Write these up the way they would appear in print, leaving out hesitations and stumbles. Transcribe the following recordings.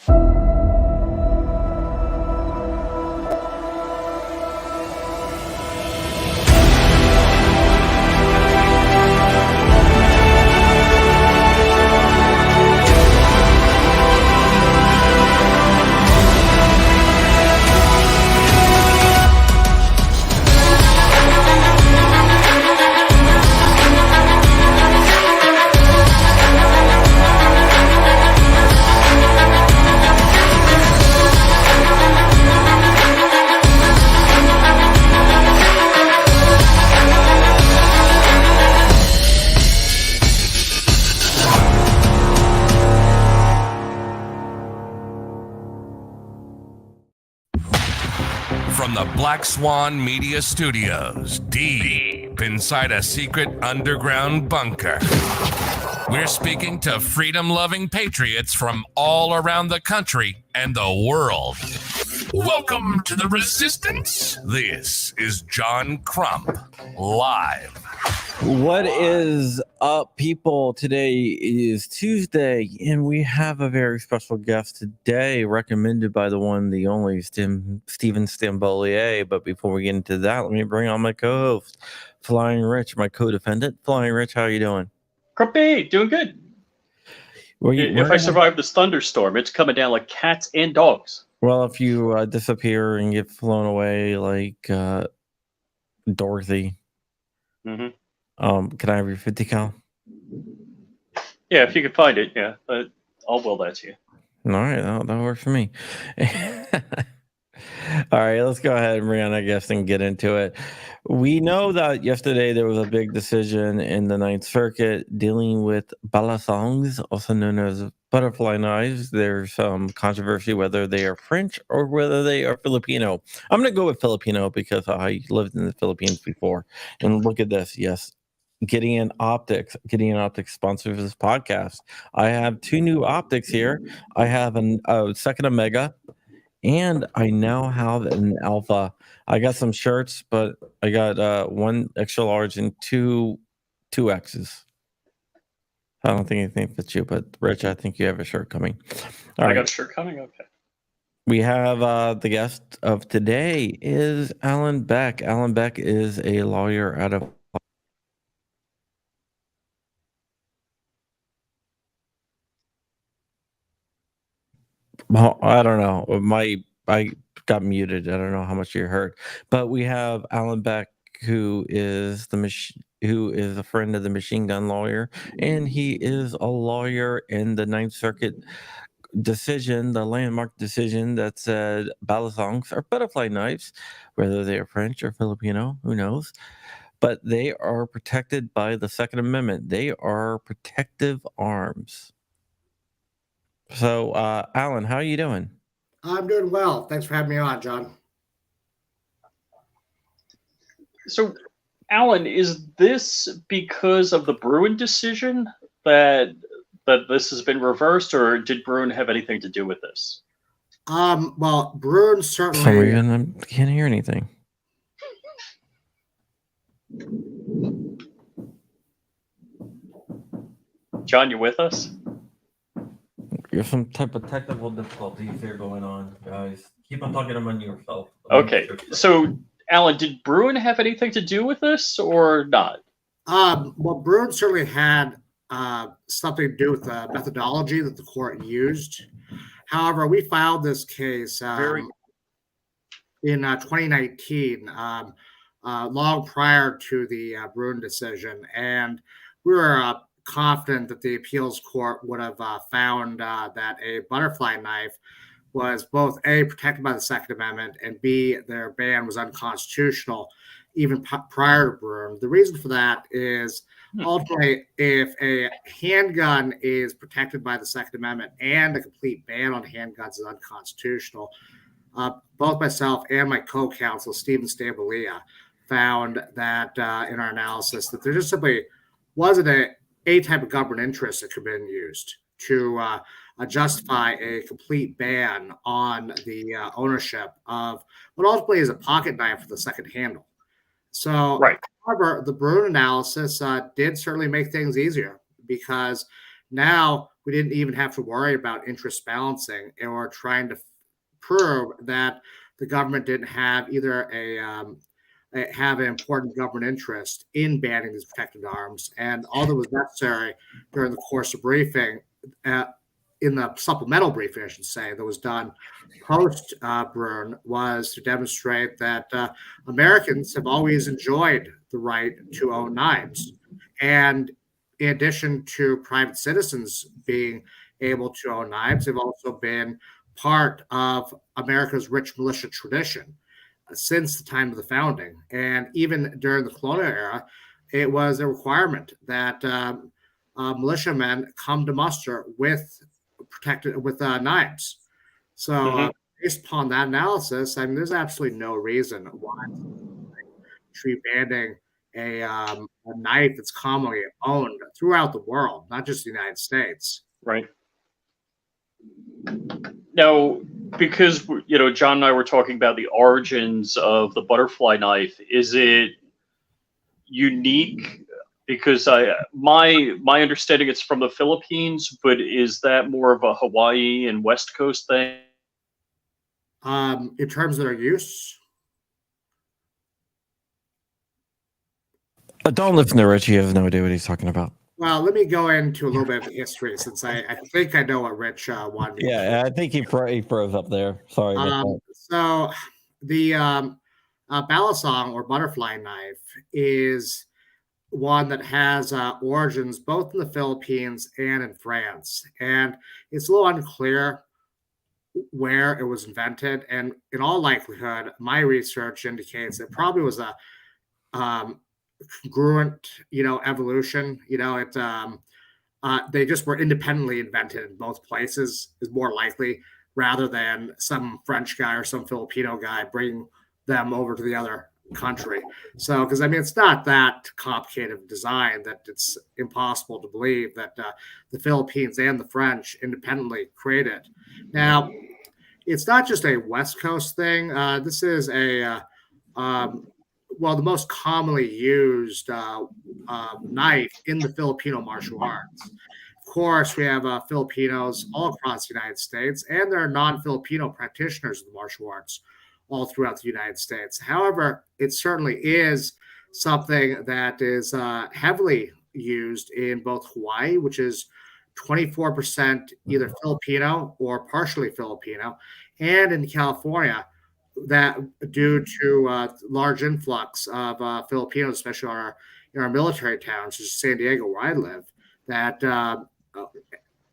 From the Black Swan Media Studios, deep inside a secret underground bunker, we're speaking to freedom-loving patriots from all around the country and the world. Welcome to the Resistance. This is John Crump, live. What is up, people? Today is Tuesday, and we have a very special guest today, recommended by the one, the only, Steven Stambolier. But before we get into that, let me bring on my co-host, Flying Rich, my co-defendant. Flying Rich, how are you doing? Crumpy, doing good. If I survive this thunderstorm, it's coming down like cats and dogs. Well, if you disappear and get flown away like Dorothy, mm-hmm. Can I have your 50 cal? Yeah, if you can find it, yeah. But I'll will that to you. All right, that works for me. All right, let's go ahead and bring on our guest and get into it. We know that yesterday there was a big decision in the Ninth Circuit dealing with balasangs, also known as butterfly knives. There's some controversy whether they are French or whether they are Filipino. I'm going to go with Filipino because I lived in the Philippines before. And look at this. Yes, Gideon Optics sponsors this podcast. I have two new optics here. I have a second Omega, and I now have an Alpha. I got some shirts, but I got one extra large and two X's. I don't think anything fits you, but Rich, I think you have a shirt coming. I got a shirt coming? Okay. We have the guest of today is Alan Beck. Alan Beck is a lawyer out of I don't know. I got muted. I don't know how much you heard, but we have Alan Beck, who is a friend of the machine gun lawyer, and he is a lawyer in the Ninth Circuit decision, the landmark decision that said balasangs are butterfly knives, whether they are French or Filipino, who knows? But they are protected by the Second Amendment. They are protective arms. So, Alan, how are you doing? I'm doing well. Thanks for having me on, John. So, Alan, is this because of the Bruin decision that this has been reversed, or did Bruin have anything to do with this? Well, Bruin certainly. For some reason, I can't hear anything. John, you with us? There's some type of technical difficulties here going on, guys. Keep on talking among yourself. Okay, so Alan, did Bruin have anything to do with this or not? Well, Bruin certainly had something to do with the methodology that the court used. However, we filed this case in 2019, long prior to the Bruin decision, and we were confident that the appeals court would have found that a butterfly knife was both A, protected by the Second Amendment, and B, their ban was unconstitutional even prior to Bruin. The reason for that is ultimately, if a handgun is protected by the Second Amendment and a complete ban on handguns is unconstitutional, both myself and my co-counsel, Steven Stambolier, found that in our analysis that there just simply wasn't a type of government interest that could have been used to justify a complete ban on the ownership of what ultimately is a pocket knife with a second handle. So, right. However, the Bruin analysis did certainly make things easier because now we didn't even have to worry about interest balancing or trying to prove that the government didn't have either have an important government interest in banning these protected arms. And all that was necessary during the course of briefing, in the supplemental briefing, I should say, that was done post Brune, was to demonstrate that Americans have always enjoyed the right to own knives. And in addition to private citizens being able to own knives, they've also been part of America's rich militia tradition since the time of the founding. And even during the colonial era, it was a requirement that militiamen come to muster with knives. So based upon that analysis, I mean, there's absolutely no reason why should be banning a knife that's commonly owned throughout the world, not just the United States. Right. Now, because John and I were talking about the origins of the butterfly knife, is it unique? Because my understanding it's from the Philippines, but is that more of a Hawaii and West Coast thing? In terms of their use, don't listen to Rich. He has no idea what he's talking about. well, let me go into a little bit of history since I think I know what Rich wanted. Yeah, I think he froze up there. Sorry about that. So the balisong or butterfly knife is one that has origins both in the Philippines and in France. And it's a little unclear where it was invented. And in all likelihood, my research indicates it probably was a congruent, evolution. They just were independently invented in both places is more likely, rather than some French guy or some Filipino guy bringing them over to the other country. So, because I mean, it's not that complicated of design that it's impossible to believe that the Philippines and the French independently created. Now, it's not just a West Coast thing. This is the most commonly used knife in the Filipino martial arts. Of course, we have Filipinos all across the United States, and there are non-Filipino practitioners of the martial arts all throughout the United States. However, it certainly is something that is heavily used in both Hawaii, which is 24% either Filipino or partially Filipino, and in California, that due to large influx of Filipinos, especially in our military towns, such as San Diego, where I live, that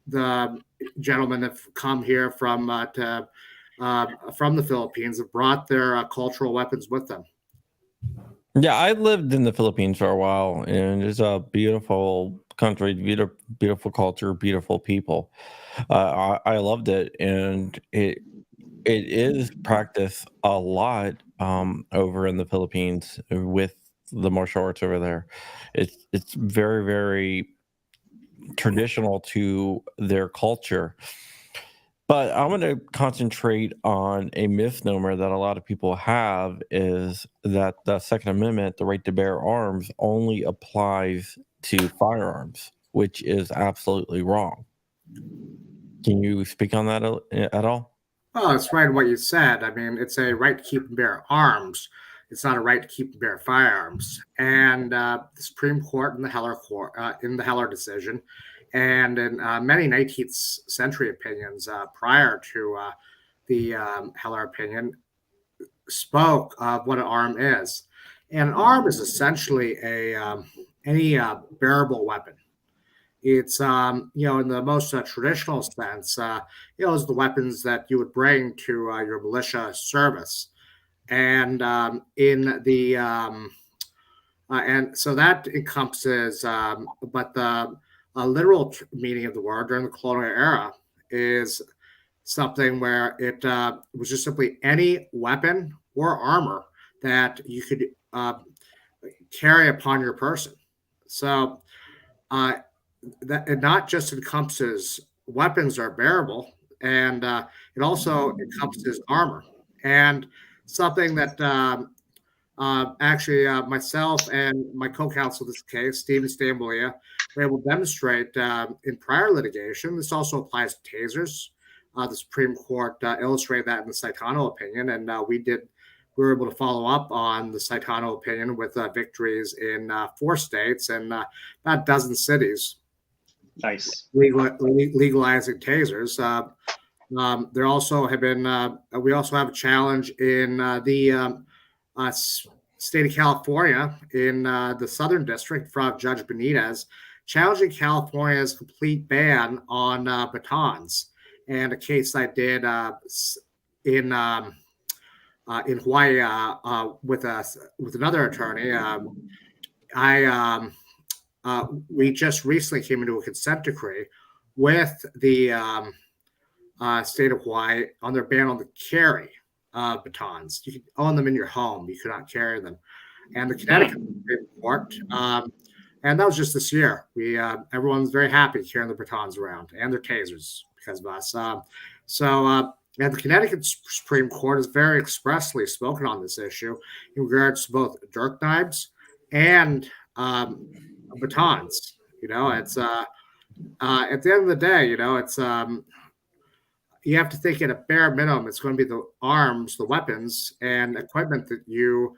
the gentlemen have come here from the Philippines have brought their cultural weapons with them. Yeah, I lived in the Philippines for a while, and it's a beautiful country, beautiful culture, beautiful people. I loved it, and it is practiced a lot over in the Philippines with the martial arts over there. It's very, very traditional to their culture. But I'm going to concentrate on a misnomer that a lot of people have, is that the Second Amendment, the right to bear arms, only applies to firearms, which is absolutely wrong. Can you speak on that at all? Well, it's right in what you said. I mean, it's a right to keep and bear arms. It's not a right to keep and bear firearms. And the Supreme Court in the Heller decision, and in many 19th century opinions prior to the Heller opinion, spoke of what an arm is. And an arm is essentially any bearable weapon. It's in the most traditional sense, is the weapons that you would bring to your militia service, and and so that encompasses, but the literal meaning of the word during the colonial era is something where it was just simply any weapon or armor that you could carry upon your person. So that it not just encompasses weapons are bearable, and it also encompasses armor. And something that Actually, myself and my co-counsel in this case, Stephen Stambolia, were able to demonstrate in prior litigation. This also applies to tasers. The Supreme Court illustrated that in the Saitano opinion, and we were able to follow up on the Saitano opinion with victories in 4 states and about a dozen cities. Nice. Legalizing tasers. There also have been. We also have a challenge in the state of California in the Southern District from Judge Benitez, challenging California's complete ban on batons. And a case I did in Hawaii with another attorney. We just recently came into a consent decree with the state of Hawaii on their ban on the carry batons. You could own them in your home. You could not carry them. And the Connecticut Supreme Court, and that was just this year. Everyone's very happy carrying their batons around and their tasers because of us. And the Connecticut Supreme Court has very expressly spoken on this issue in regards to both dirk knives and batons. It's at the end of the day, it's you have to think at a bare minimum, it's going to be the arms, the weapons, and equipment that you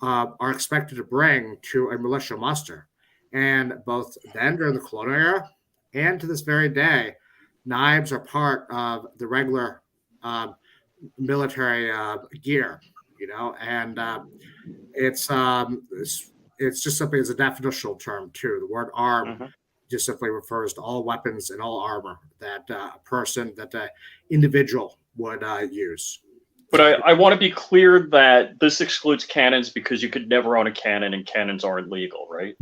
are expected to bring to a militia muster. And both then during the colonial era and to this very day, knives are part of the regular military gear, and it's just something as a definitional term too. The word arm just simply refers to all weapons and all armor that that individual would use. But I want to be clear that this excludes cannons because you could never own a cannon and cannons aren't legal, right?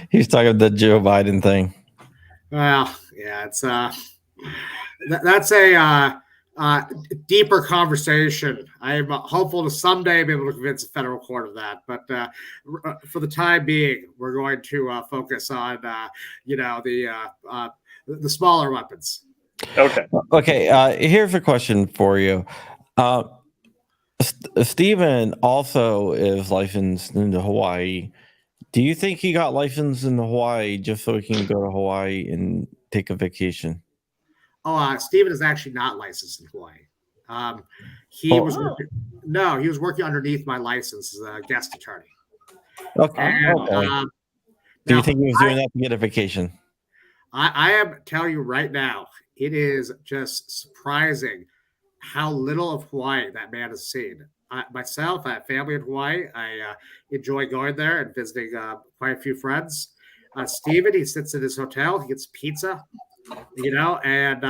He's talking about the Joe Biden thing. Well, yeah, it's that's a deeper conversation. I'm hopeful to someday be able to convince a federal court of that. But for the time being, we're going to focus on, the smaller weapons. Okay. Okay. Here's a question for you. Stephen also is licensed in Hawaii. Do you think he got licensed in Hawaii just so he can go to Hawaii and take a vacation? Oh, Stephen is actually not licensed in Hawaii. He was working underneath my license as a guest attorney. Okay. And, do you think he was doing that to get a vacation? I am telling you right now, it is just surprising how little of Hawaii that man has seen. Myself, I have family in Hawaii. I enjoy going there and visiting quite a few friends. Stephen, he sits in his hotel. He gets pizza. And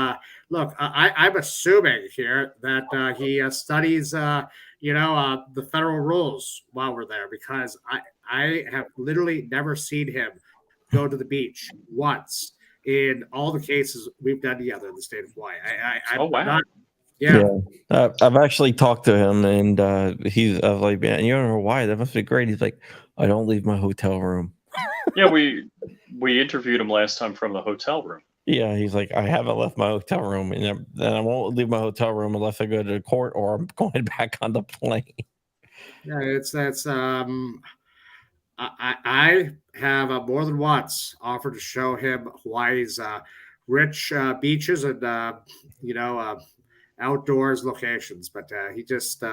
look, I'm assuming here that he studies, the federal rules while we're there, because I have literally never seen him go to the beach once in all the cases we've done together in the state of Hawaii. Oh, wow. I've actually talked to him, and I was like, man, you're in Hawaii. That must be great. He's like, I don't leave my hotel room. Yeah, we interviewed him last time from the hotel room. Yeah, he's like, I haven't left my hotel room, and then I won't leave my hotel room unless I go to court or I'm going back on the plane. Yeah, I have more than once offered to show him Hawaii's rich beaches and outdoors locations, but he just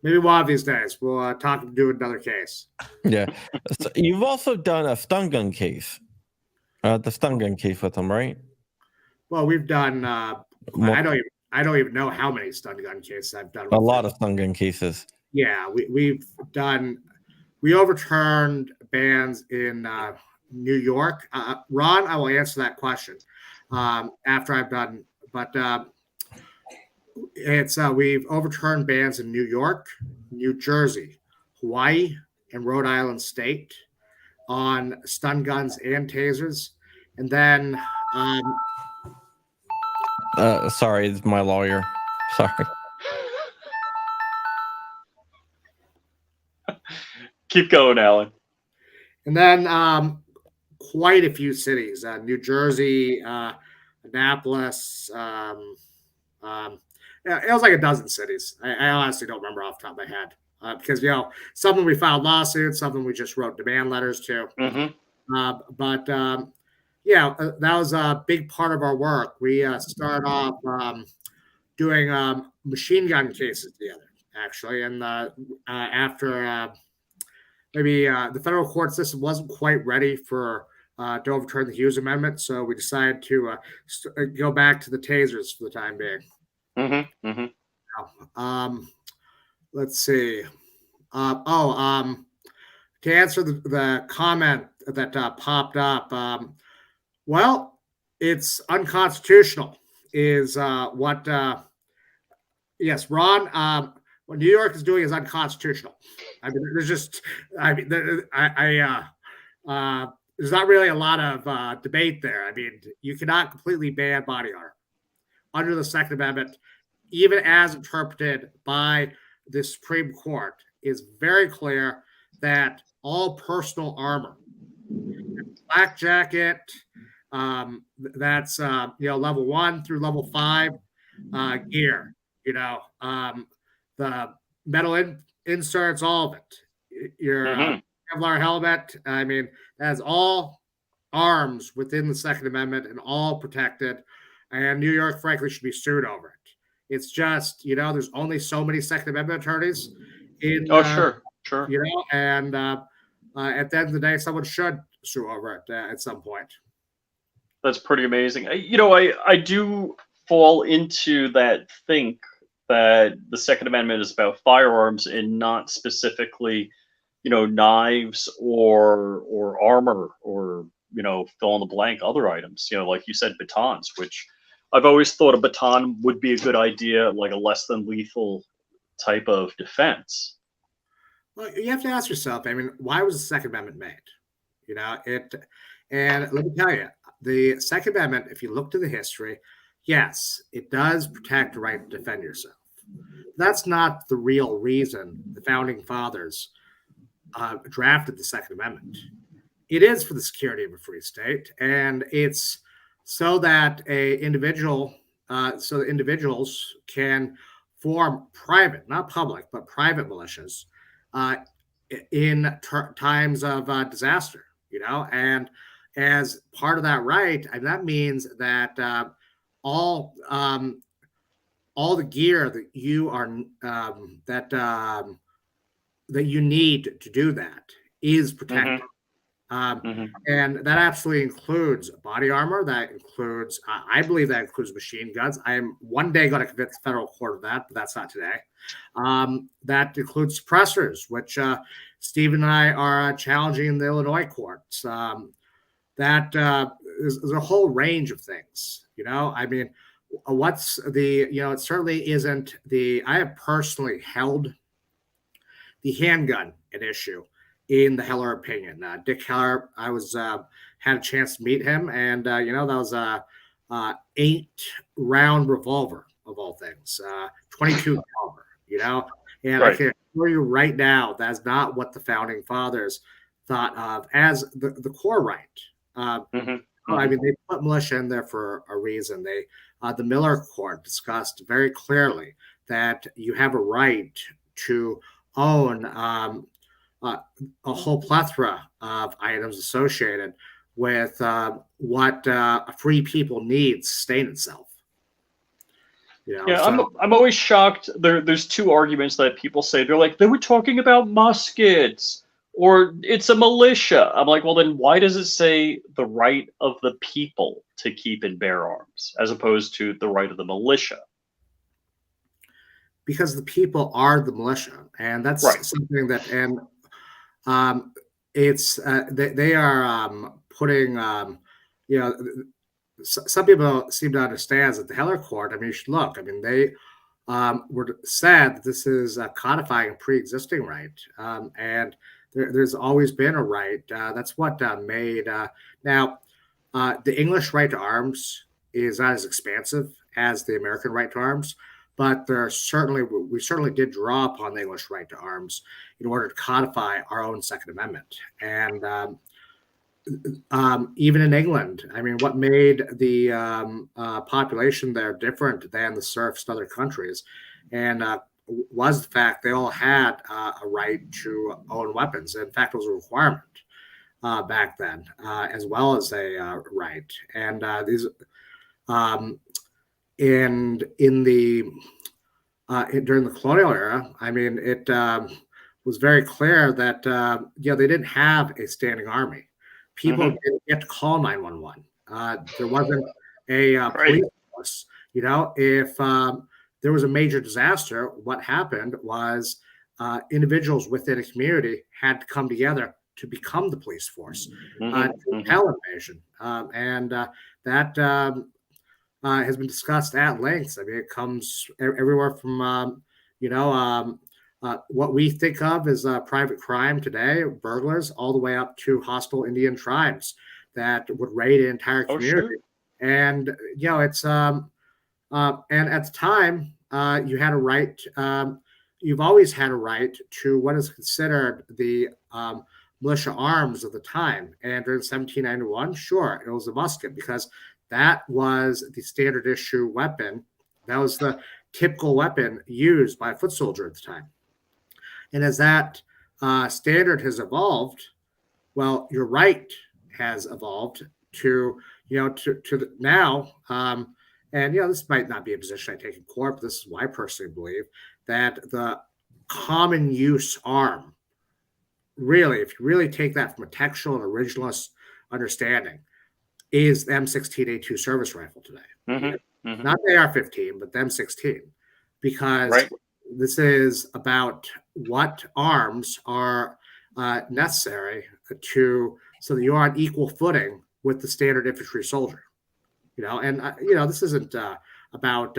maybe one of these days we'll talk him do another case. Yeah, so you've also done a stun gun case. The stun gun case with them, right? Well, we've done. I don't even know how many stun gun cases I've done. A lot of stun gun cases. Yeah, we've done. We overturned bans in New York. Ron, I will answer that question after I've done. But we've overturned bans in New York, New Jersey, Hawaii, and Rhode Island State on stun guns and tasers. And then sorry, it's my lawyer. Sorry. Keep going, Alan. And then quite a few cities, New Jersey, Annapolis. It was like a dozen cities. I honestly don't remember off the top of my head. because some of them we filed lawsuits, some of them we just wrote demand letters to. But that was a big part of our work. We started off doing machine gun cases together, actually, and after maybe the federal court system wasn't quite ready to overturn the Hughes Amendment, so we decided to go back to the tasers for the time being. Let's see. To answer the comment that popped up, well, it's unconstitutional. Is what? Yes, Ron. What New York is doing is unconstitutional. I mean, there's not really a lot of debate there. I mean, you cannot completely ban body armor under the Second Amendment, even as interpreted by the Supreme Court. Is very clear that all personal armor, black jacket, that's level 1 through level 5 gear, the metal inserts, all of it, your Kevlar helmet. I mean, that's all arms within the Second Amendment and all protected. And New York, frankly, should be sued over it. It's just, there's only so many Second Amendment attorneys Sure. And at the end of the day, someone should sue over it at some point. That's pretty amazing. I do fall into that think that the Second Amendment is about firearms and not specifically, knives or armor or, fill in the blank other items, like you said, batons, which I've always thought a baton would be a good idea, like a less than lethal type of defense. Well, you have to ask yourself, I mean, why was the Second Amendment made? And let me tell you, the Second Amendment, if you look to the history, yes, it does protect the right to defend yourself. That's not the real reason the founding fathers drafted the Second Amendment. It is for the security of a free state, and it's so that individuals can form private, not public, but private militias in times of disaster, and as part of that right, and that means that all the gear that you are that you need to do that is protected. And that absolutely includes body armor. That includes, I believe that includes machine guns. I am one day going to convince the federal court of that, but that's not today. That includes suppressors, which Steve and I are challenging in the Illinois courts. That is a whole range of things. I mean, what's the, it certainly isn't I have personally held the handgun at issue in the Heller opinion. Dick Heller, I had a chance to meet him, and that was a 8-round revolver of all things, 22 caliber. And right. I can assure you right now, that's not what the founding fathers thought of as the core right. I mean, they put militia in there for a reason. The Miller Court discussed very clearly that you have a right to own a whole plethora of items associated with what a free people need to sustain itself. I'm always shocked. There's two arguments that people say. They're like, they were talking about muskets, or it's a militia. I'm like, well, then why does it say the right of the people to keep and bear arms as opposed to the right of the militia? Because the people are the militia, and that's right. Something that, and it's they are putting, some people seem to understand that the Heller Court, I mean, you should look. I mean, they were said that this is codifying a pre-existing right, and there's always been a right. That's what made now the English right to arms is not as expansive as the American right to arms, but we certainly did draw upon the English right to arms in order to codify our own Second Amendment. And even in England, I mean, what made the population there different than the serfs in other countries, and was the fact they all had a right to own weapons. In fact, it was a requirement back then, as well as a right. And these, and in the during the colonial era, I mean, it was very clear that they didn't have a standing army. People didn't get to call 911. There wasn't a police force. If there was a major disaster, what happened was individuals within a community had to come together to become the police force to repel invasion. And that has been discussed at length. I mean, it comes everywhere from, what we think of as private crime today, burglars, all the way up to hostile Indian tribes that would raid an entire community. And, it's, and at the time, you had a right, you've always had a right to what is considered the militia arms of the time. And during 1791, sure, it was a musket because that was the standard issue weapon. That was the typical weapon used by a foot soldier at the time. And as that standard has evolved, well, your right has evolved to now. And this might not be a position I take in court, but this is what I personally believe, that the common use arm, really, if you really take that from a textual and originalist understanding, is the M16A2 service rifle today. Not the AR-15, but the M16, because this is about what arms are necessary so that you're on equal footing with the standard infantry soldier. This isn't about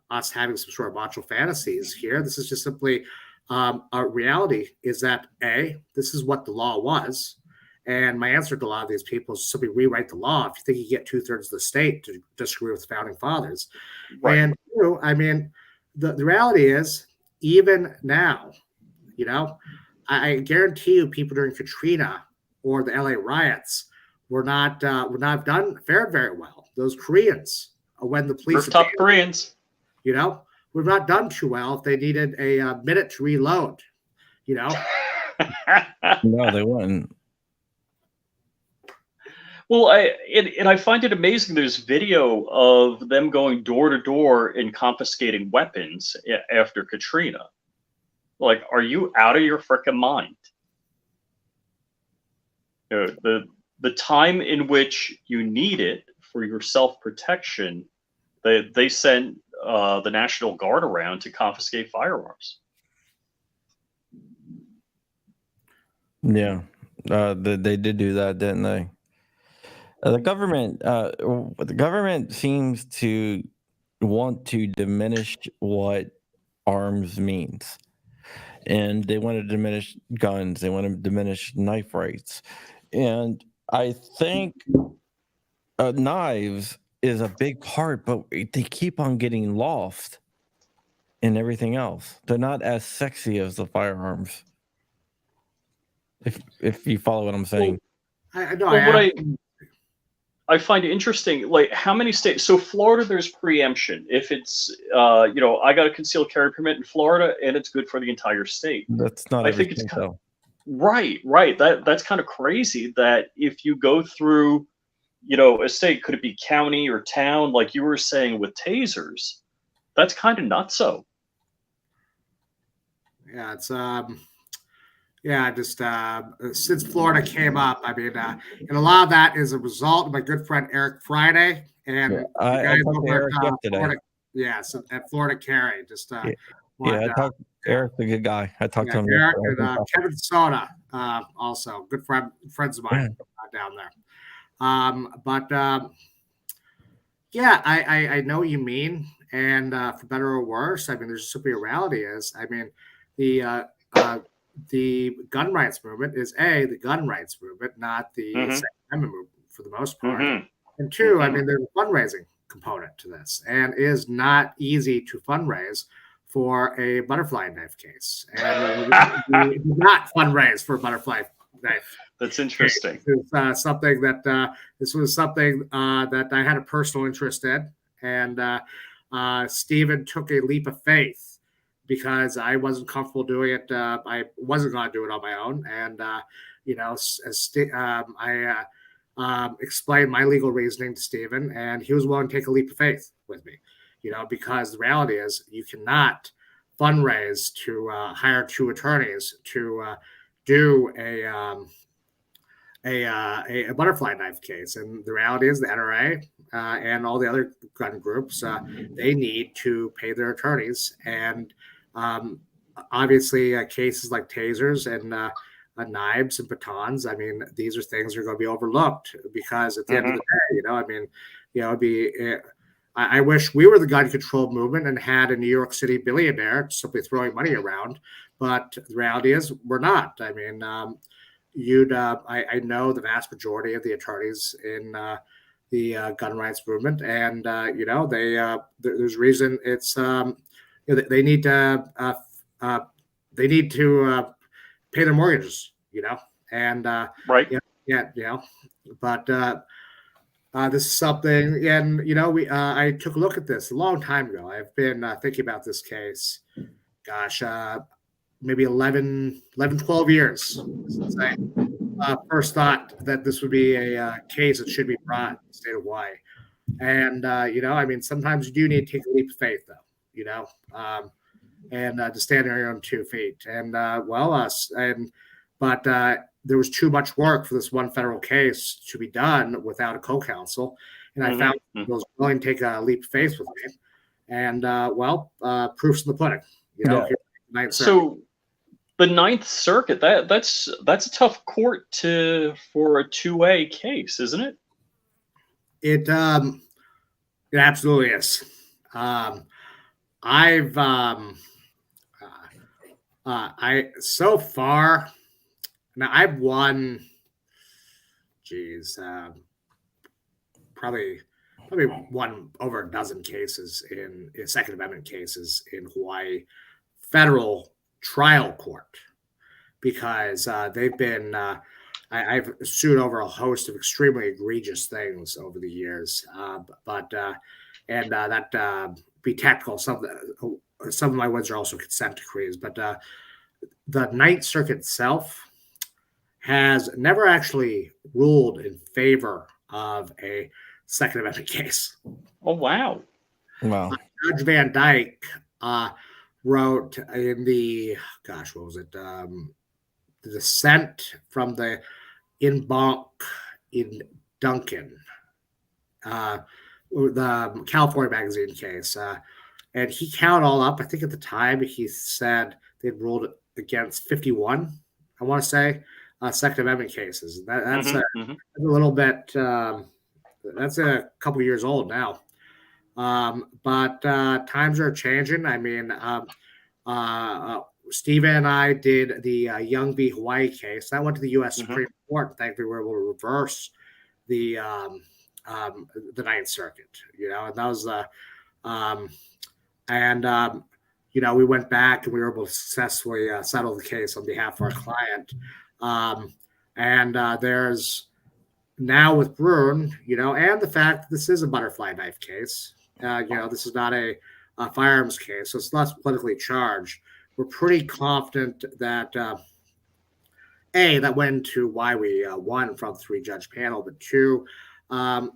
us having some sort of macho fantasies here. This is just simply a reality is that this is what the law was. And my answer to a lot of these people is simply rewrite the law if you think you get 2/3 of the state to disagree with the founding fathers. Right. And, I mean, the reality is, even now, I guarantee you people during Katrina or the LA riots were not fared very well. Those Koreans, when the police... Top Koreans. We've not done too well if they needed a minute to reload, No, they wouldn't. Well, I find it amazing. There's video of them going door to door and confiscating weapons after Katrina. Like, are you out of your frickin' mind? The time in which you need it for your self-protection, they sent the National Guard around to confiscate firearms. Yeah, they did do that, didn't they? The government seems to want to diminish what arms means, and they want to diminish guns. They want to diminish knife rights, and I think knives is a big part, but they keep on getting lost in everything else. They're not as sexy as the firearms. If you follow what I'm saying. I find it interesting, like how many states. So Florida, there's preemption. If it's, I got a concealed carry permit in Florida, and it's good for the entire state. That's not. I think it's though. Right. That's kind of crazy. That if you go through, a state, could it be county or town, like you were saying with tasers? That's kind of nutso. Yeah, it's just since Florida came up, I mean, and a lot of that is a result of my good friend Eric Friday and I talked to Eric yesterday. At Florida Carry. I talked. Eric's a good guy. I talked to him. Eric and Kevin Soda, also good friends of mine down there. I know what you mean, and for better or worse, I mean, there's simply a reality is, I mean, the gun rights movement is the gun rights movement, not the Second Amendment movement for the most part. And two, I mean, there's a fundraising component to this, and it is not easy to fundraise for a butterfly knife case. And we do not fundraise for a butterfly knife. That's interesting. This was something that I had a personal interest in, and Stephen took a leap of faith because I wasn't comfortable doing it. I wasn't going to do it on my own, and I explained my legal reasoning to Stephen, and he was willing to take a leap of faith with me. Because the reality is you cannot fundraise to hire 2 attorneys to do a butterfly knife case. And the reality is the NRA and all the other gun groups, they need to pay their attorneys. And obviously cases like tasers and knives and batons, I mean, these are things that are going to be overlooked because at the end of the day, it'd be... I wish we were the gun control movement and had a New York City billionaire simply throwing money around. But the reality is we're not. I mean, I know the vast majority of the attorneys in the gun rights movement, and there's reason it's they need to pay their mortgages, and right. But this is something, and I took a look at this a long time ago. I've been thinking about this case. Gosh, maybe 11, 12 years since I first thought that this would be a case that should be brought in the state of Hawaii. And, I mean, sometimes you do need to take a leap of faith, though, and to stand on your own 2 feet. And, but there was too much work for this one federal case to be done without a co-counsel. And I found I was willing to take a leap of faith with me. And, proof's in the pudding, So the Ninth Circuit, that's a tough court for a 2A case, isn't it? It absolutely is. So far now I've won, probably won over a dozen cases in Second Amendment cases in Hawaii federal trial court because they've been. I've sued over a host of extremely egregious things over the years, that be technical. Some of my wins are also consent decrees, but the Ninth Circuit itself has never actually ruled in favor of a Second Amendment case. Oh, wow. Wow. Judge Van Dyke wrote in the, what was it? The dissent from the en banc in Duncan, the California magazine case. And he counted all up. I think at the time he said they'd ruled against 51, I want to say, Second Amendment cases. That's a little bit, that's a couple years old now. But times are changing. I mean, Stephen and I did the Young v. Hawaii case. That went to the U.S. Supreme Court. Thankfully, we were able to reverse the Ninth Circuit. And that was we went back and we were able to successfully settle the case on behalf of our client. There's now with Bruin, and the fact that this is a butterfly knife case. This is not a firearms case, so it's less politically charged. We're pretty confident that that went to why we won from the 3-judge panel, but 2,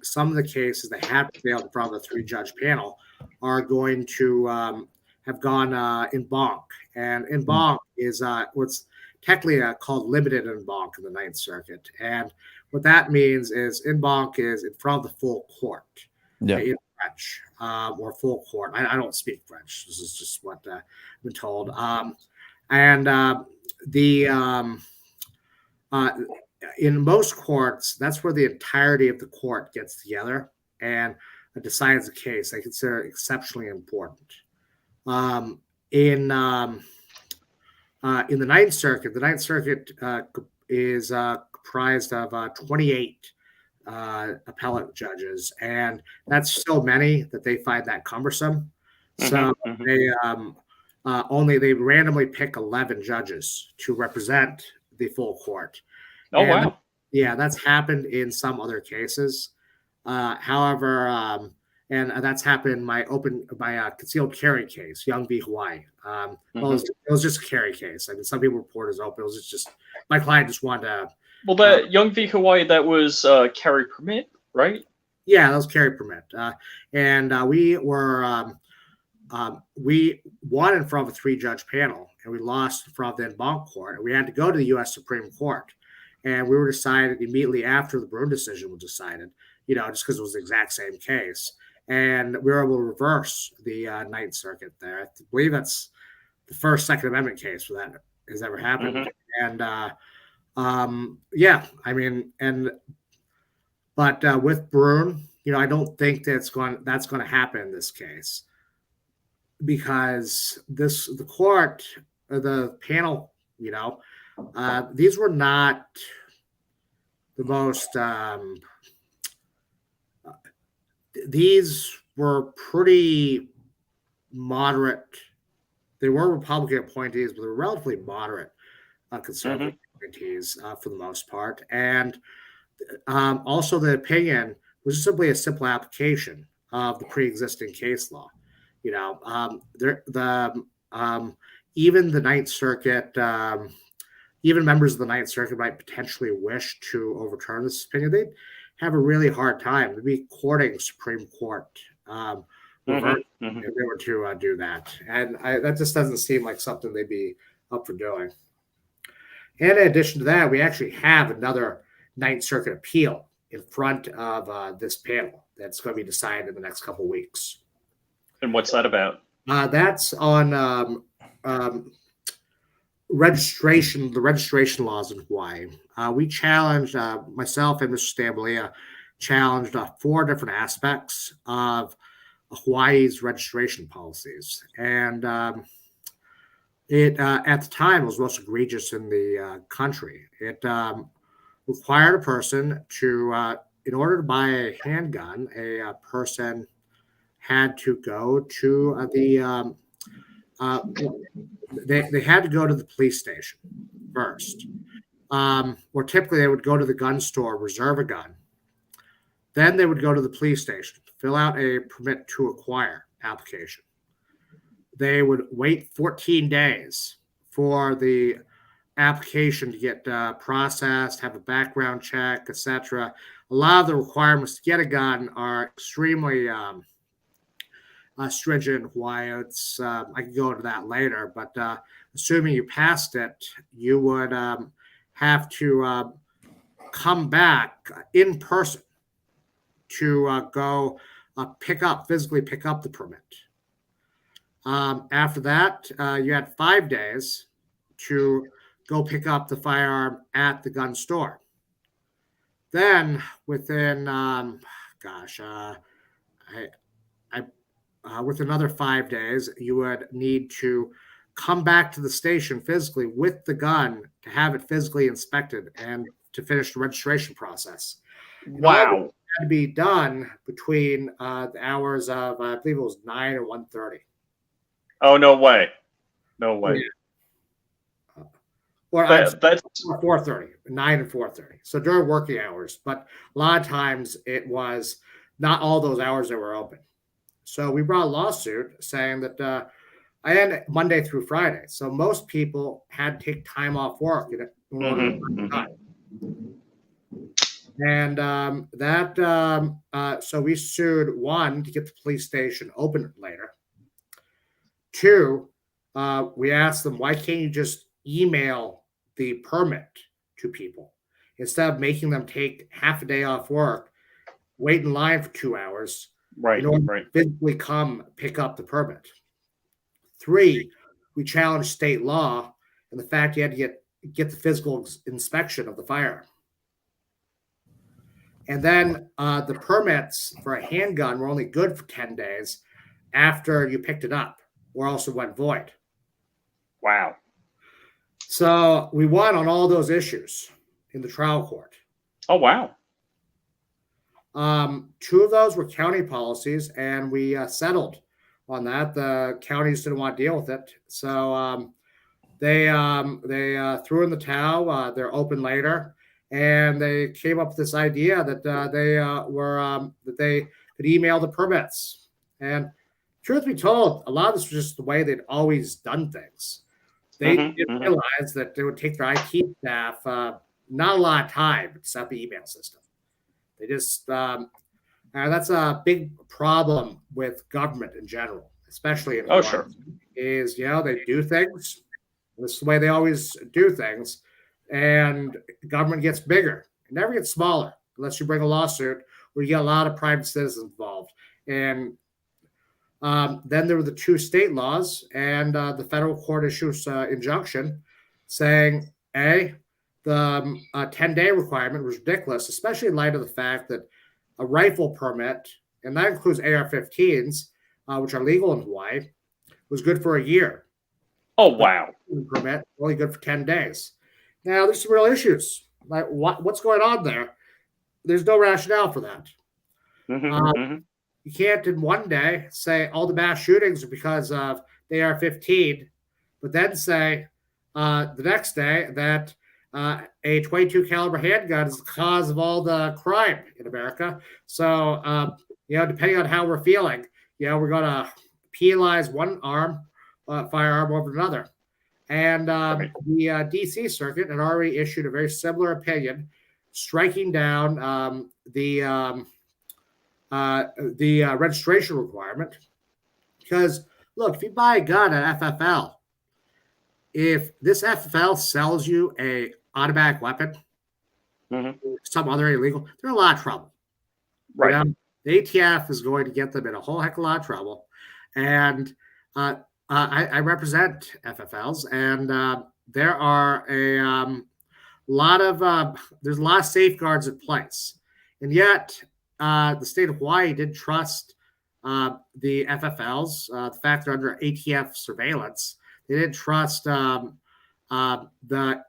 some of the cases that have failed in front of the 3-judge panel are going to have gone en banc, and en banc is what's technically called limited en banc in the Ninth Circuit, and what that means is en banc is in front of the full court. Yeah. In French or full court. I don't speak French. This is just what I've been told. In most courts, that's where the entirety of the court gets together and decides the case. I consider it exceptionally important. In the Ninth Circuit, is comprised of 28 appellate judges, and that's so many that they find that cumbersome. So they randomly pick 11 judges to represent the full court. Oh, and wow. That's happened in some other cases. However, and that's happened in my concealed carry case, Young v. Hawaii. Well, it was just a carry case. I mean, some people report as open. It was just my client just wanted to. Well, that Young v. Hawaii, that was carry permit, right? Yeah, that was carry permit, and we won in front of a 3-judge panel, and we lost in front of the en banc court, and we had to go to the U.S. Supreme Court, and we were decided immediately after the Brune decision was decided, just because it was the exact same case, and we were able to reverse the Ninth Circuit there. I believe that's the first Second Amendment case where that has ever happened, and but with Brune, I don't think that's going to happen in this case, because the court, the panel, these were not the most. These were pretty moderate. They were Republican appointees, but they were relatively moderate conservative appointees for the most part, and also the opinion was simply a simple application of the pre-existing case law. Even the Ninth Circuit, even members of the Ninth Circuit might potentially wish to overturn this opinion. They'd have a really hard time. They'd be courting Supreme Court if they were to do that. And that just doesn't seem like something they'd be up for doing. And in addition to that, we actually have another Ninth Circuit appeal in front of this panel that's going to be decided in the next couple of weeks. And what's that about? That's on registration, the registration laws in Hawaii. We challenged, myself and Mr. Stambolia challenged 4 different aspects of Hawaii's registration policies. And it, at the time, was most egregious in the country. It required a person to, in order to buy a handgun, a person had to go to they had to go to the police station first, or typically they would go to the gun store, reserve a gun. Then they would go to the police station, fill out a permit to acquire application. They would wait 14 days for the application to get processed, have a background check, etc. A lot of the requirements to get a gun are extremely stringent in Hawaii. It's, I can go into that later, but assuming you passed it, you would have to come back in person to go physically pick up the permit. After that, you had 5 days to go pick up the firearm at the gun store. Then within, with another 5 days, you would need to come back to the station physically with the gun to have it physically inspected and to finish the registration process. Wow. It had to be done between the hours of, I believe it was 9 or 1:30. Oh, no way. No way. Yeah. Or that's 4:30, 9 and 4:30. So during working hours, but a lot of times it was not all those hours that were open. So we brought a lawsuit saying that I had Monday through Friday. So most people had to take time off work in order to find time. And so we sued, 1, to get the police station open later. 2, we asked them, why can't you just email the permit to people instead of making them take half a day off work, wait in line for 2 hours, in order to physically come pick up the permit. 3, we challenged state law and the fact you had to get the physical inspection of the firearm. And then the permits for a handgun were only good for 10 days after you picked it up, or else it went void. Wow. So we won on all those issues in the trial court. Oh, wow. 2 of those were county policies, and we settled on that. The counties didn't want to deal with it, so they threw in the towel. They're open later, and they came up with this idea that they could email the permits. And truth be told, a lot of this was just the way they'd always done things. They didn't realize that it would take their IT staff not a lot of time to set up the email system. They just, that's a big problem with government in general, especially in Hawaii, is, they do things. This is the way they always do things. And government gets bigger. It never gets smaller unless you bring a lawsuit where you get a lot of private citizens involved. And then there were the 2 state laws, and the federal court issues injunction saying, the 10-day requirement was ridiculous, especially in light of the fact that a rifle permit, and that includes AR-15s, which are legal in Hawaii, was good for a year. Oh, wow. Permit only good for 10 days. Now, there's some real issues. Like, what's going on there? There's no rationale for that. You can't in one day say all the mass shootings are because of the AR-15, but then say the next day that a 22 caliber handgun is the cause of all the crime in America. So, depending on how we're feeling, we're going to penalize one firearm over another. And the DC Circuit had already issued a very similar opinion, striking down the registration requirement. Because, look, if you buy a gun at FFL, if this FFL sells you a automatic weapon, some other illegal, they're in a lot of trouble. Right. The ATF is going to get them in a whole heck of a lot of trouble. And I represent FFLs, and there are a lot of there's a lot of safeguards in place, and yet the state of Hawaii did trust the FFLs. The fact they're under ATF surveillance, they didn't trust the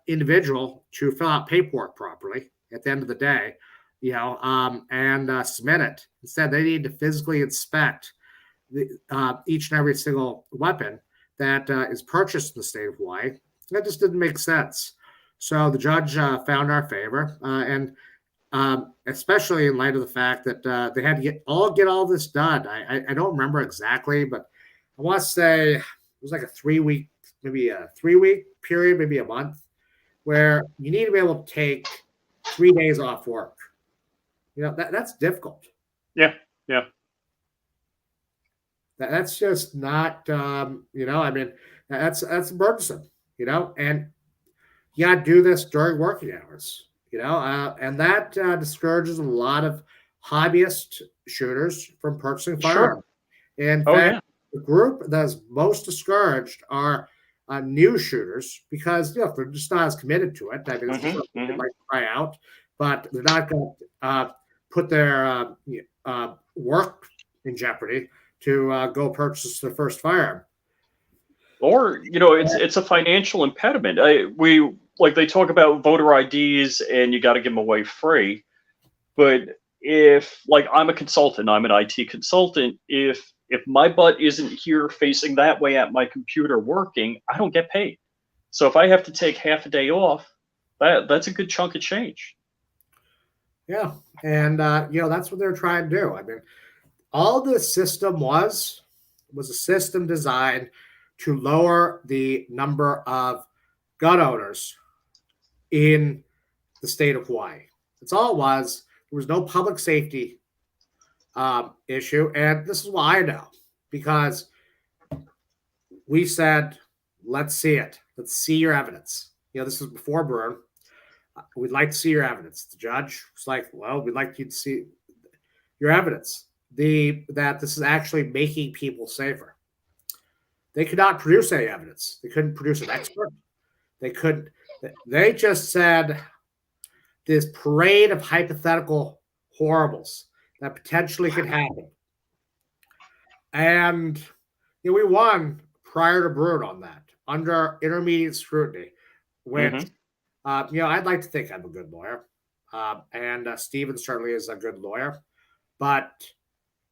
individual to fill out paperwork properly at the end of the day, and submit it. Instead, they need to physically inspect each and every single weapon that is purchased in the state of Hawaii. That just didn't make sense. So the judge found our favor, and especially in light of the fact that they had to get all this done. I don't remember exactly, but I want to say it was like a 3-week, maybe a 3-week period, maybe a month, where you need to be able to take 3 days off work. That's difficult. Yeah. That's just not, that's burdensome, and you got to do this during working hours, and that discourages a lot of hobbyist shooters from purchasing firearms. In fact, the group that's most discouraged are new shooters because, they're just not as committed to it. I mean, they might try out, but they're not going to put their work in jeopardy to go purchase their first firearm. Or, it's a financial impediment. They talk about voter IDs and you got to give them away free. But if, I'm a consultant, I'm an IT consultant, if my butt isn't here facing that way at my computer working, I don't get paid. So if I have to take half a day off, that's a good chunk of change. Yeah. And, that's what they're trying to do. I mean, all the system was a system designed to lower the number of gun owners in the state of Hawaii. That's all it was. There was no public safety issue. And this is why I know, because we said, let's see it. Let's see your evidence. This was before Bruin. We'd like to see your evidence. The judge was like, well, we'd like you to see your evidence. That this is actually making people safer. They could not produce any evidence. They couldn't produce an expert. They just said this parade of hypothetical horribles that potentially could happen. And we won prior to Bruin on that, under intermediate scrutiny, which, I'd like to think I'm a good lawyer. And Stephen certainly is a good lawyer. But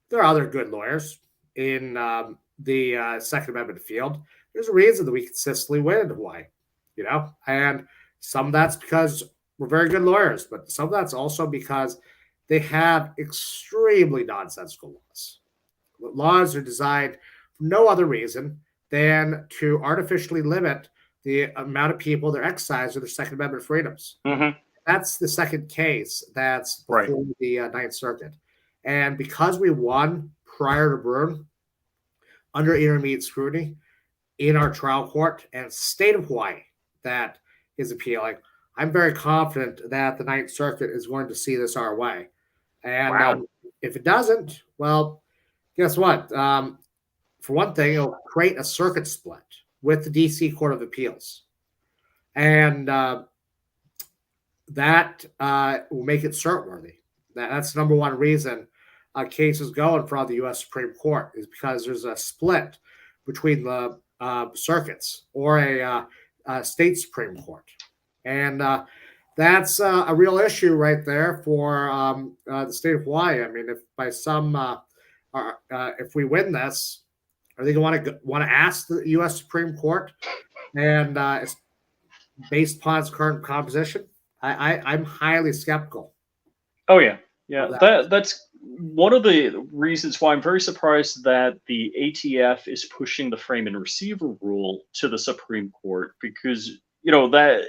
there are other good lawyers in the Second Amendment field. There's a reason that we consistently win in Hawaii, and some of that's because we're very good lawyers, but some of that's also because they have extremely nonsensical laws. Laws are designed for no other reason than to artificially limit the amount of people they're excised of their Second Amendment freedoms. Mm-hmm. That's the second case that's Right. before the Ninth Circuit. And because we won prior to Brune under intermediate scrutiny in our trial court and state of Hawaii that is appealing, I'm very confident that the Ninth Circuit is going to see this our way. And Wow. if it doesn't, well, guess what? For one thing, it'll create a circuit split with the DC Court of Appeals. And that will make it cert worthy. That's the number one reason cases go in front of the U.S. Supreme Court, is because there's a split between the circuits or a state Supreme Court. And that's a real issue right there for the state of Hawaii. I mean, if by some, if we win this, are they going to want to ask the U.S. Supreme Court, and it's based upon its current composition? I'm highly skeptical. Oh yeah, yeah. That's one of the reasons why I'm very surprised that the ATF is pushing the frame and receiver rule to the Supreme Court, because that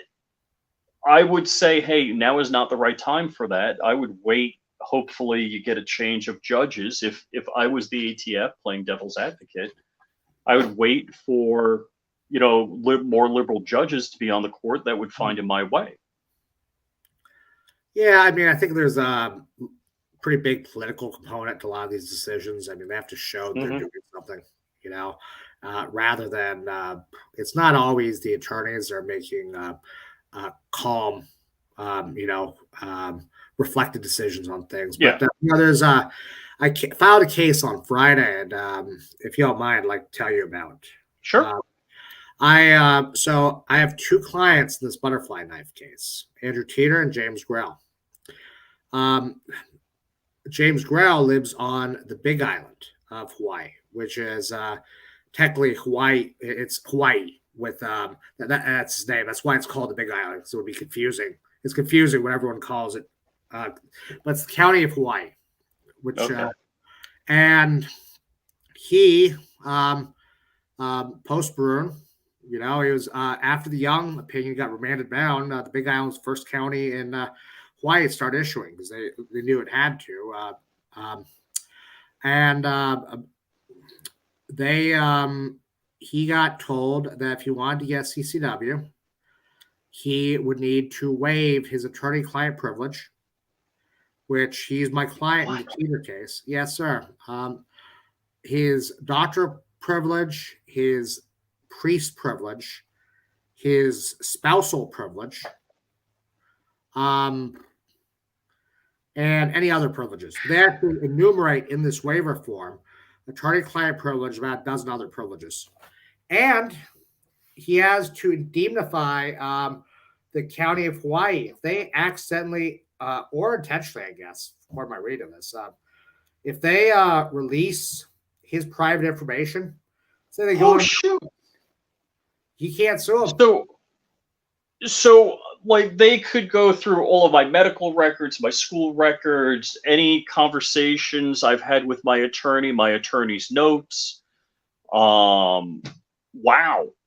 I would say, hey, now is not the right time for that. I would wait. Hopefully, you get a change of judges. If I was the ATF playing devil's advocate, I would wait for more liberal judges to be on the court that would find in my way. Yeah, I mean, I think there's a pretty big political component to a lot of these decisions. I mean, they have to show they're doing something, rather than it's not always the attorneys are making calm, reflected decisions on things. But there's I filed a case on Friday, and if you don't mind, I'd like to tell you about. Sure. So I have two clients in this butterfly knife case: Andrew Teeter and James Grell. James Grell lives on the Big Island of Hawaii, which is technically Hawaii. It's Hawaii with that's his name. That's why it's called the Big Island, because it would be confusing. It's confusing when everyone calls it, but it's the county of Hawaii, which and he post Brune. He was after the Young opinion got remanded down. The Big Island was the first county in Hawaii to start issuing, because they knew it had to. He got told that if he wanted to get CCW, he would need to waive his attorney-client privilege, which he's my client in the Teeter case. Yes, sir. His doctor privilege, his priest privilege, his spousal privilege, and any other privileges. They actually enumerate in this waiver form attorney-client privilege, about a dozen other privileges. And he has to indemnify the county of Hawaii if they accidentally or intentionally, I guess, for my read of this, if they release his private information, say they go, he can't sue him. So like they could go through all of my medical records, my school records, any conversations I've had with my attorney's notes. Wow.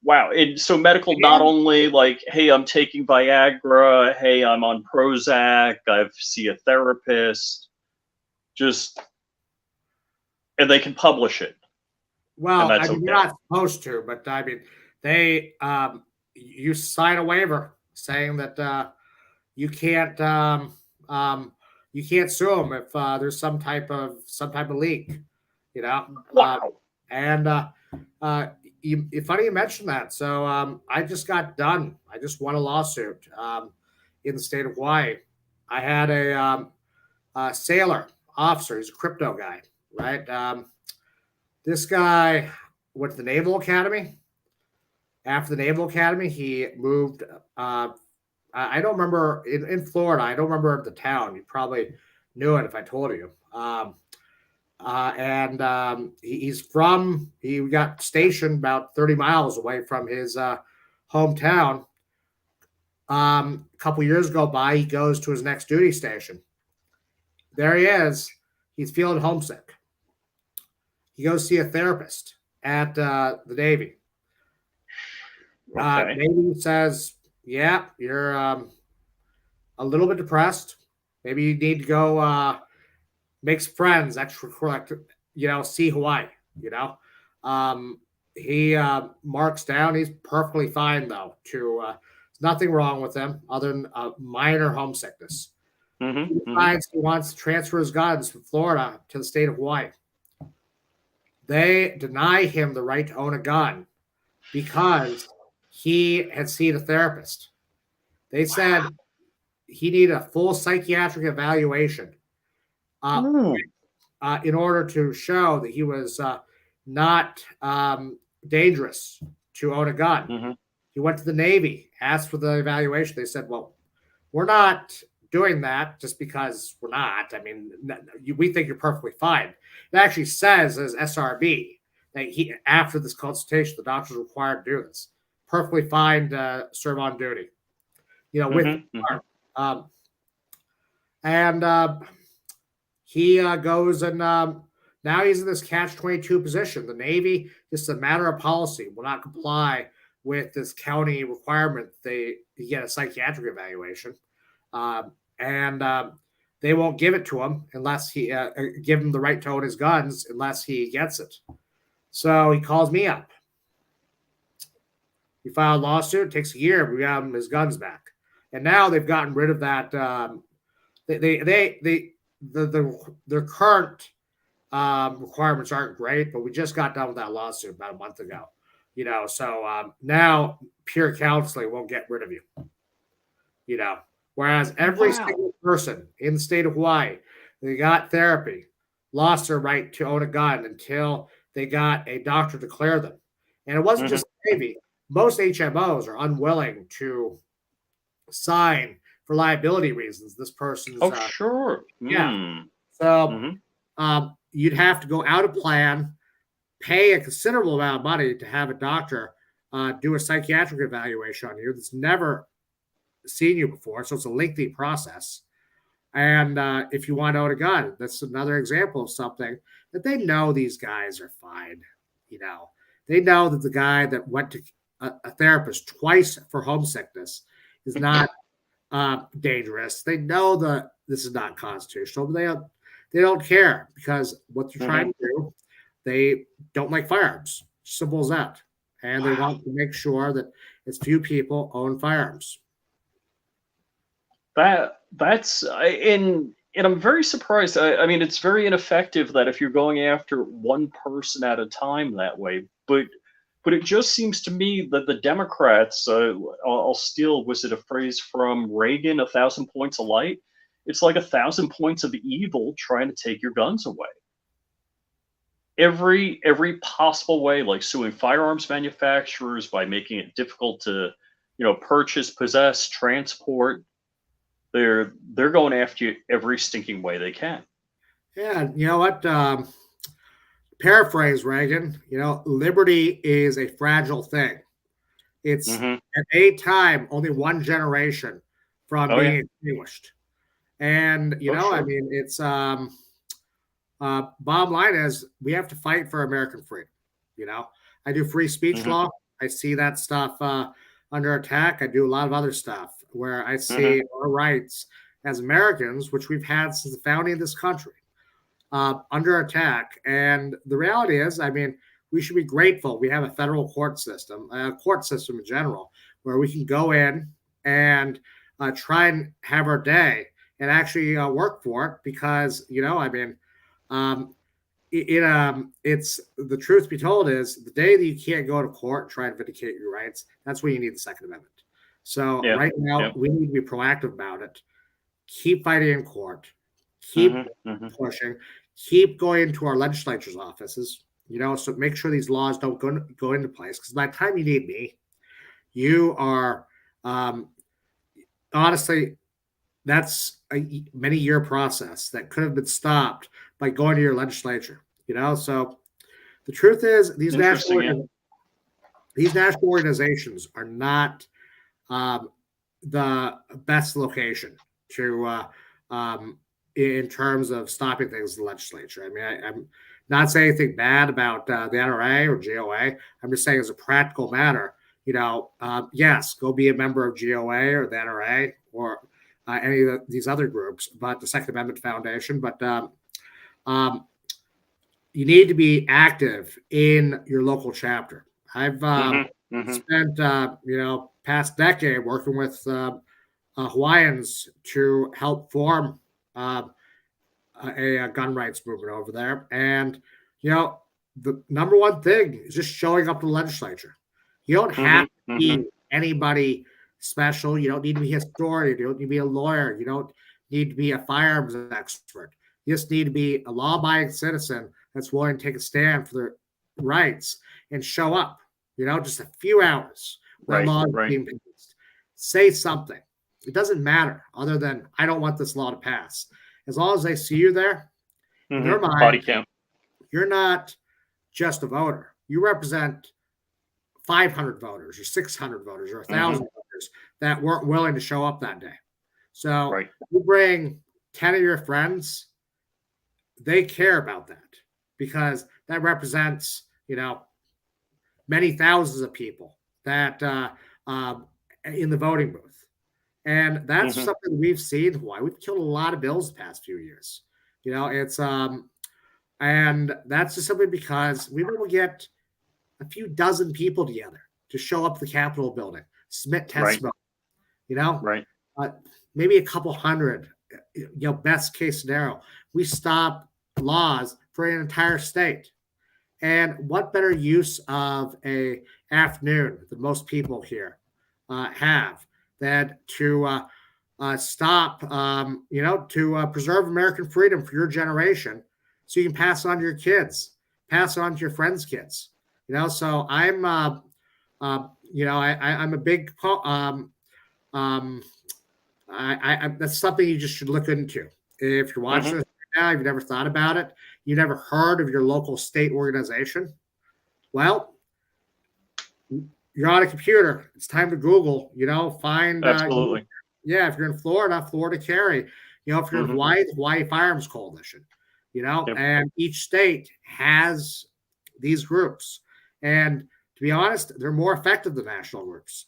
And so medical, not only like, hey, I'm taking Viagra, hey, I'm on Prozac, I see a therapist, and they can publish it. Well, I mean, you're not supposed to, but I mean, they, you sign a waiver saying that you can't sue them if there's some type of leak, Wow. Funny you mentioned that. So I just got done. I just won a lawsuit in the state of Hawaii. I had a sailor officer. He's a crypto guy, right? This guy went to the Naval Academy. After the Naval Academy, he moved. I don't remember in Florida. I don't remember the town. You probably knew it if I told you. He got stationed about 30 miles away from his hometown. A couple years go by, he goes to his next duty station. there he is. He's feeling homesick. He goes see a therapist at the Navy. Okay. Navy says, "Yeah, you're a little bit depressed. Maybe you need to go make some friends, extracurricular, see Hawaii, you know." He marks down, he's perfectly fine though. There's nothing wrong with him other than minor homesickness. He decides he wants to transfer his guns from Florida to the state of Hawaii. They deny him the right to own a gun because he had seen a therapist. They said he needed a full psychiatric evaluation in order to show that he was not dangerous to own a gun. He went to the Navy, asked for the evaluation. They said, well, we're not doing that just because we're not. I mean, we think you're perfectly fine. It actually says as SRB that after this consultation, the doctor's required to do this. Perfectly fine to serve on duty, with he goes and now he's in this catch-22 position. The Navy, just a matter of policy, will not comply with this county requirement. He get a psychiatric evaluation, and they won't give it to him unless he give him the right to own his guns unless he gets it. So he calls me up. We filed a lawsuit. It takes a year, but we got him his guns back. And now they've gotten rid of that. Their current requirements aren't great, but we just got done with that lawsuit about a month ago. So now peer counseling won't get rid of you. Whereas every single person in the state of Hawaii, they got therapy, lost their right to own a gun until they got a doctor to clear them. And it wasn't just the Navy. Most HMOs are unwilling to sign for liability reasons. This person's sure. Yeah. So you'd have to go out of plan, pay a considerable amount of money to have a doctor do a psychiatric evaluation on you that's never seen you before. So it's a lengthy process. And if you want to own a gun, that's another example of something that they know these guys are fine. They know that the guy that went to a therapist twice for homesickness is not dangerous. They know that this is not constitutional, but they don't care because what they're trying to do, they don't like firearms. Simple as that. And they want to make sure that as few people own firearms. That's and I'm very surprised. I mean, it's very ineffective that if you're going after one person at a time that way, but it just seems to me that the Democrats, I'll steal, was it a phrase from Reagan, 1,000 points of light? It's like 1,000 points of evil trying to take your guns away. Every possible way, like suing firearms manufacturers by making it difficult to, purchase, possess, transport. They're going after you every stinking way they can. Yeah, you know what? Paraphrase Reagan, liberty is a fragile thing. It's at a time only one generation from being extinguished. And, I mean, it's bottom line is we have to fight for American freedom. I do free speech law. I see that stuff under attack. I do a lot of other stuff where I see our rights as Americans, which we've had since the founding of this country, under attack. And the reality is, I mean, we should be grateful. We have a federal court system in general, where we can go in and try and have our day and actually work for it because, it's the truth be told is the day that you can't go to court and try and vindicate your rights, that's when you need the Second Amendment. So right now we need to be proactive about it. Keep fighting in court. Keep pushing. Keep going into our legislature's offices. So make sure these laws don't go into place. Because by the time you need me, you are honestly, that's a many-year process that could have been stopped by going to your legislature. So the truth is, these national organizations are not the best location to in terms of stopping things in the legislature. I mean, I'm not saying anything bad about the NRA or GOA. I'm just saying, as a practical matter, yes, go be a member of GOA or the NRA or any of these other groups, but the Second Amendment Foundation. But you need to be active in your local chapter. I've spent past decade working with Hawaiians to help form a gun rights movement over there. And, the number one thing is just showing up to the legislature. You don't have to be anybody special. You don't need to be a historian. You don't need to be a lawyer. You don't need to be a firearms expert. You just need to be a law-abiding citizen that's willing to take a stand for their rights and show up, just a few hours when law is being passed. Say something. It doesn't matter other than, I don't want this law to pass. As long as they see you there, in their mind, body count. You're not just a voter. You represent 500 voters or 600 voters or 1,000 voters that weren't willing to show up that day. So you bring 10 of your friends, they care about that because that represents, many thousands of people that in the voting booth. And that's something we've seen. Why we've killed a lot of bills the past few years. It's and that's just simply because we will get a few dozen people together to show up at the Capitol building, submit testimony. Maybe a couple hundred. Best case scenario, we stop laws for an entire state. And what better use of a afternoon that most people here have than to stop, to preserve American freedom for your generation, so you can pass it on to your kids, pass it on to your friends' kids. So I'm, I'm a big. That's something you just should look into. If you're watching this right now, you've never thought about it, you never heard of your local state organization. Well, you're on a computer. It's time to Google. Find. Absolutely. If you're in Florida, Florida Carry. If you're in Hawaii, the Hawaii Firearms Coalition. And each state has these groups. And to be honest, they're more effective than national groups.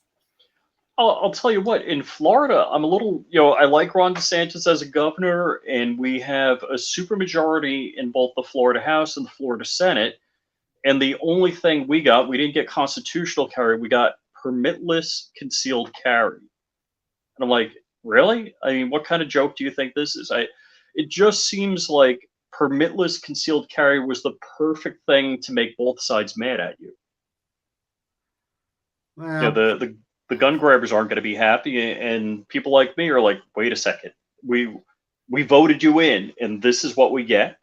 I'll tell you what, in Florida, I'm a little, I like Ron DeSantis as a governor, and we have a supermajority in both the Florida House and the Florida Senate. And the only thing we didn't get constitutional carry, we got permitless concealed carry. And I'm like, really? I mean, what kind of joke do you think this is? It just seems like permitless concealed carry was the perfect thing to make both sides mad at you. Well, the gun grabbers aren't going to be happy, and people like me are like, wait a second, we voted you in, and this is what we get.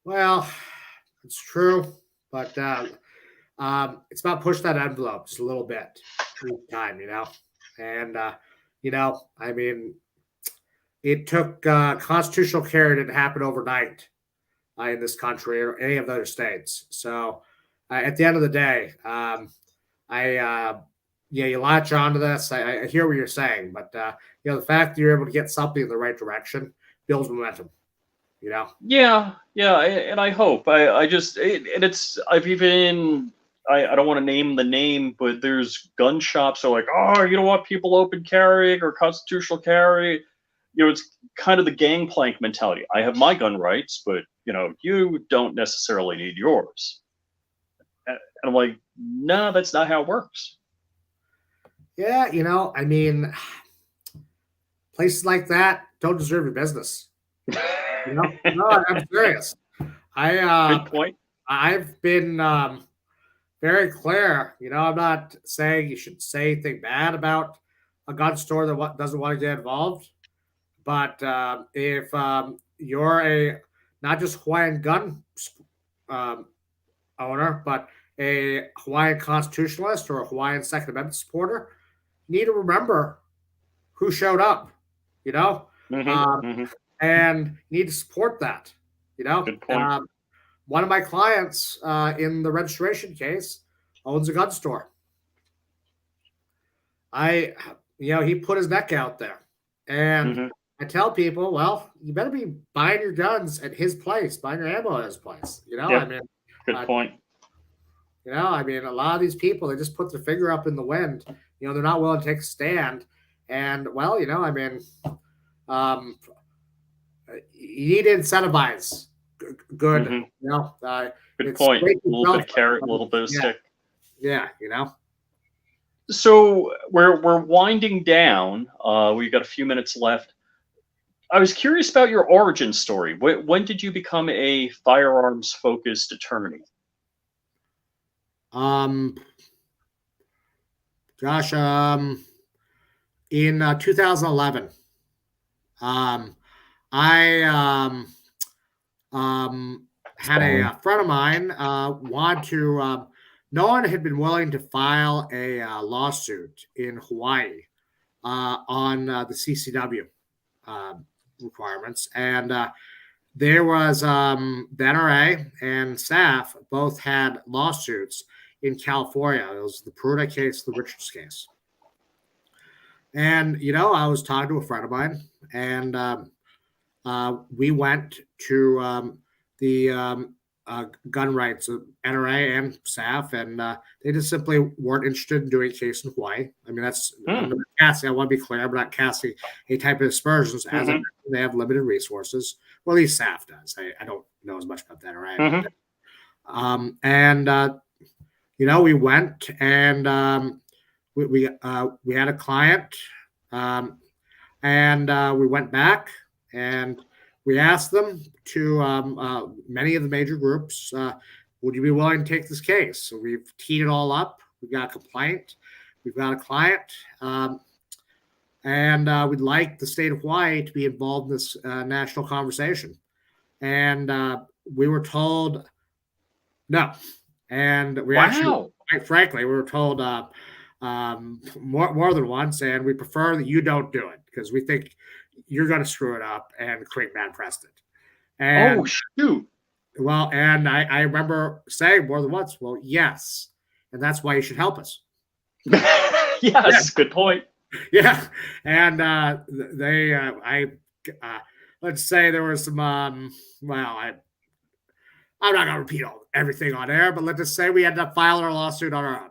Well, it's true, but it's about push that envelope just a little bit each time, and I mean, it took constitutional carry didn't happen overnight in this country or any of the other states. So at the end of the day, you latch onto this. I hear what you're saying, but the fact that you're able to get something in the right direction builds momentum. Yeah, and I hope. I don't want to name the name, but there's gun shops that are like, oh, you don't want people open carrying or constitutional carry. It's kind of the gangplank mentality. I have my gun rights, but you don't necessarily need yours. And I'm like, no, that's not how it works. Yeah, I mean, places like that don't deserve your business. No, I'm serious. Good point. I've been very clear. I'm not saying you should say anything bad about a gun store that doesn't want to get involved. But if you're a not just Hawaiian gun owner, but a Hawaiian constitutionalist or a Hawaiian Second Amendment supporter, you need to remember who showed up, and you need to support that, Good point. One of my clients in the registration case owns a gun store. He put his neck out there, and I tell people, well, you better be buying your guns at his place, buying your ammo at his place. Yep. I mean, Good point. I mean, a lot of these people, they just put their finger up in the wind. They're not willing to take a stand. And, well, I mean, you need to incentivize good, Good point. A little bit of carrot, a little bit of stick. Yeah, So we're winding down. We've got a few minutes left. I was curious about your origin story. When did you become a firearms focused attorney? Gosh, in 2011, I had a friend of mine want to. No one had been willing to file a lawsuit in Hawaii on the CCW requirements, and there was the NRA and staff both had lawsuits in California. It was the Peruta case, the Richards case. And, I was talking to a friend of mine, and we went to the gun rights of NRA and staff, and they just simply weren't interested in doing a case in Hawaii. I mean, I'm not casting, I want to be clear, I'm not casting any type of aspersions. As they have limited resources. Well, at least staff does. I don't know as much about that NRA. We went and we had a client, and we went back and we asked them to many of the major groups, would you be willing to take this case? So we've teed it all up. We've got a complaint. We've got a client. And we'd like the state of Hawaii to be involved in this national conversation. And we were told no. And we actually, quite frankly, we were told more than once, and we prefer that you don't do it because we think you're going to screw it up and create bad precedent. And, shoot. Well, and I remember saying more than once, well, yes, and that's why you should help us. Yes, good point. Yeah, and let's say there was some, I'm not going to repeat everything on air, but let's just say we ended up filing our lawsuit on our own.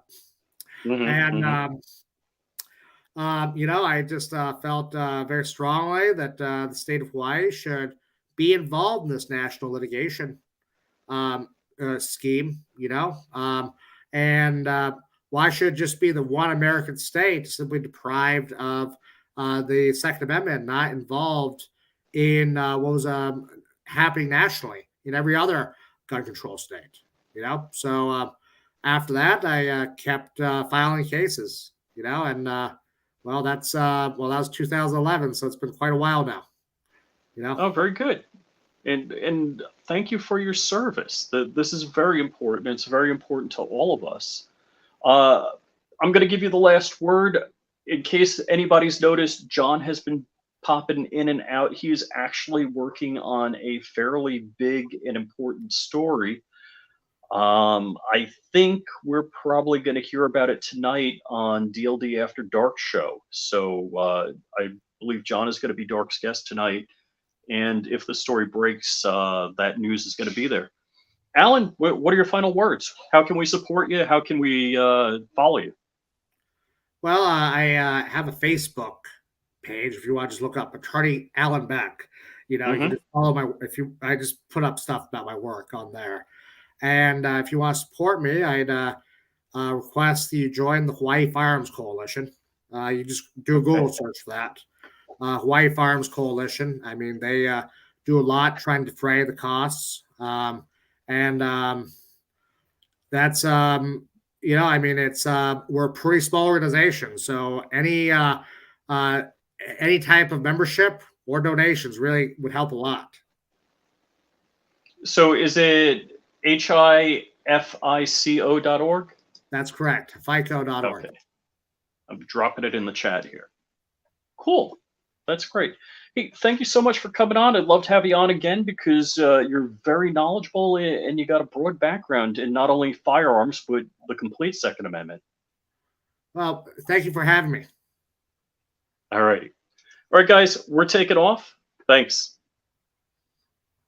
I just felt very strongly that the state of Hawaii should be involved in this national litigation scheme, and why should it just be the one American state simply deprived of the Second Amendment, not involved in what was happening nationally in every other gun control state, So after that, I kept filing cases, and that was 2011, so it's been quite a while now. Oh, very good. And thank you for your service. This is very important. It's very important to all of us. I'm going to give you the last word. In case anybody's noticed, John has been popping in and out. He is actually working on a fairly big and important story. I think we're probably going to hear about it tonight on DLD After Dark show. So I believe John is going to be Dark's guest tonight. And if the story breaks, that news is going to be there. Alan, what are your final words? How can we support you? How can we follow you? Well, I have a Facebook page. If you want to just look up Attorney Alan Beck, you can just follow I just put up stuff about my work on there. And if you want to support me, I'd request that you join the Hawaii Firearms Coalition. You just do a Google search for that. Hawaii Firearms Coalition. I mean, they do a lot trying to defray the costs. And that's, it's, we're a pretty small organization. So any type of membership or donations really would help a lot. So is it hifico.org? That's correct. FICO.org. Okay. I'm dropping it in the chat here. Cool. That's great. Hey, thank you so much for coming on. I'd love to have you on again because you're very knowledgeable and you got a broad background in not only firearms, but the complete Second Amendment. Well, thank you for having me. All righty. All right, guys, we're taking off. Thanks.